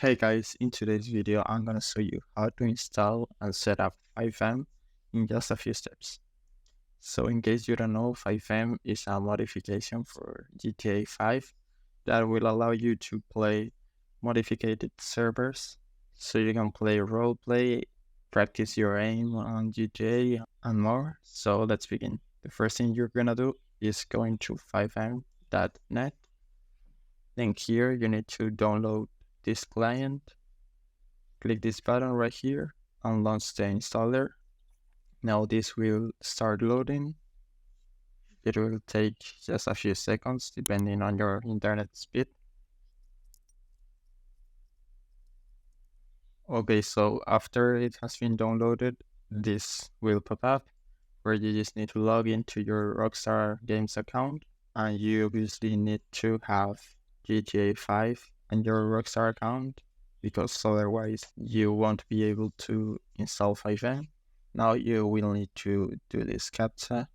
Hey guys, in today's video, I'm gonna show you how to install and set up FiveM in just a few steps. So in case you don't know, FiveM is a modification for GTA 5 that will allow you to play modified servers so you can play roleplay, practice your aim on GTA and more. So let's begin. The first thing you're gonna do is going to fivem.net. Then here you need to download this client. Click this button right here and launch the installer. Now this will start loading. It will take just a few seconds depending on your internet speed. Okay, so after it has been downloaded, this will pop up where you just need to log into your Rockstar Games account, and you obviously need to have GTA 5 and your Rockstar account because otherwise you won't be able to install FiveM. Now you will need to do this CAPTCHA,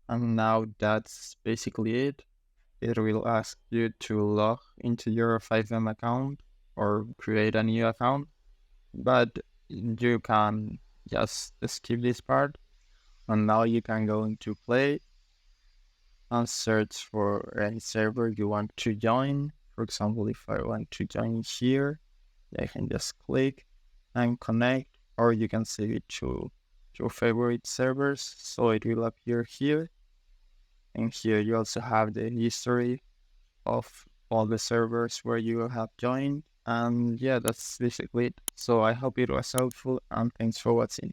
and now that's basically it. It will ask you to log into your FiveM account or create a new account, but you can just skip this part, and now you can go into play and search for any server you want to join. For example, if I want to join here, I can just click and connect, or you can save it to your favorite servers, so it will appear here. And here you also have the history of all the servers where you have joined. And yeah, that's basically it. So I hope it was helpful, and thanks for watching.